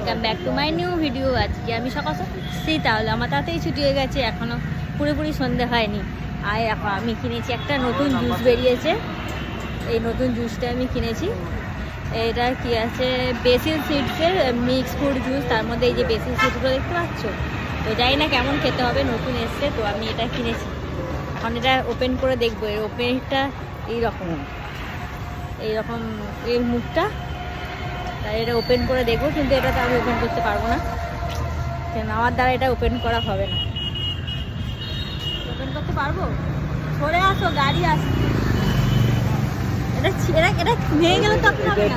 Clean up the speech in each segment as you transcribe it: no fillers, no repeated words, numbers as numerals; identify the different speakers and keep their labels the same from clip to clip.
Speaker 1: Welcome back to my new video. আজকে আমি সকাল সেই তাহলে আমার তাড়াতাড়ি ছুটি হয়ে গেছে, এখনও পুরোপুরি সন্ধে হয়নি। আর এখন আমি কিনেছি একটা নতুন জুস বেরিয়েছে, এই নতুন জুসটা আমি কিনেছি। এটা কি আছে, বেসিল সিডসের মিক্স ফ্রুট জুস। তার মধ্যে এই যে বেসিল সিডসগুলো দেখতে পাচ্ছ, তো জানি না কেমন খেতে হবে, নতুন এসছে তো আমি এটা কিনেছি। এখন এটা ওপেন করে দেখবো। এর ওপেনটা এইরকম এর মুখটা, তাই এটা ওপেন করে দেখবো। কিন্তু এটা তো আমি ওপেন করতে পারবো না, কেন আমার দ্বারা এটা ওপেন করা হবে না। ওপেন করতে পারবো? সরে আসো, গাড়ি আসছে। এটা ভেঙে গেলে তো আপনি হবে না।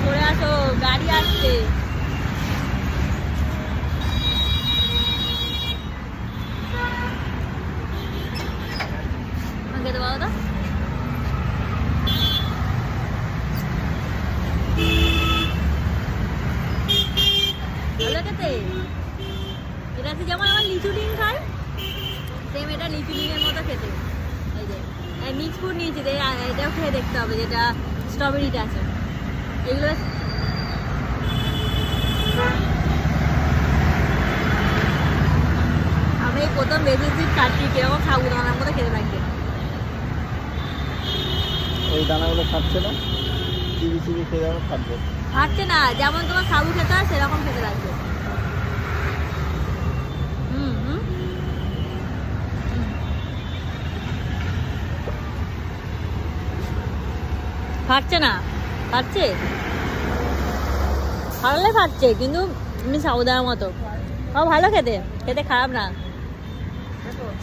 Speaker 1: সরে আসো, গাড়ি আসছে। খেতে পাবো তো? ভালো খেতে। এটা হচ্ছে যেমন আমার লিচু ডিম খায়, সেম এটা লিচু ডিমের মতো খেতে। এই যে মিক্স ফ্রুট নিয়েছি, এটাও খেয়ে দেখতে হবে, যেটা স্ট্রবেরিটা আছে। এগুলো আমি প্রথম বেশি সিট কাটছি, কিরকম খাবো দানার মতো খেতে লাগবে।
Speaker 2: ওই দানাগুলো খাচ্ছে না, চিবি চিবি খেয়ে যাবো, খাচ্ছে
Speaker 1: খাচ্ছে না। যেমন তোমার সাবু খেতে হয় সেরকম খেতে লাগবে। খাচ্ছে না, খাচ্ছে, খাওয়ালে খাচ্ছে, কিন্তু এমনি সাউদার মতো। ও ভালো খেতে, খেতে খারাপ না।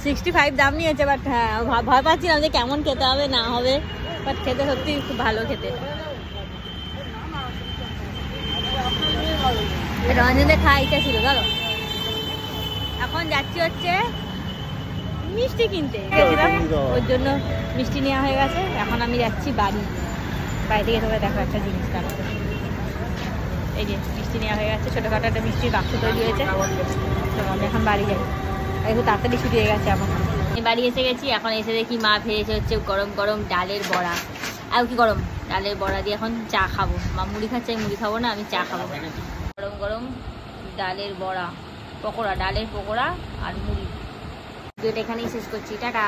Speaker 1: 65 দাম নিয়েছে, বাট হ্যাঁ ভয় পাচ্ছিলাম যে কেমন খেতে হবে না হবে, বাট খেতে সত্যি খুব ভালো খেতে। রঞ্জনের খাওয়া ইচ্ছা ছিল, ধরো। এখন যাচ্ছি হচ্ছে মিষ্টি কিনতে গেছিলাম, ওর জন্য মিষ্টি নেওয়া হয়ে গেছে। এখন আমি যাচ্ছি বাড়ি থেকে। তোমরা দেখো একটা জিনিস, এই যে মিষ্টি নেওয়া হয়ে গেছে, ছোটোখাটো একটা মিষ্টির বাক্স তৈরি হয়েছে। তো আমি এখন বাড়ি যাই, একটু তাড়াতাড়ি ছুটি হয়ে গেছে। এখন আমি বাড়ি এসে গেছি। এখন এসে দেখি মা ভেজেছে হচ্ছে গরম গরম ডালের বড়া। আর কি গরম ডালের বড়া দিয়ে এখন চা খাবো। মা মুড়ি খাচ্ছে, আমি মুড়ি খাবো না, আমি চা খাবো। গরম গরম ডালের বড়া, পকোড়া, ডালের পকোড়া আর মুড়ি। ভিডিওটা এখানেই শেষ করছি, টাটা।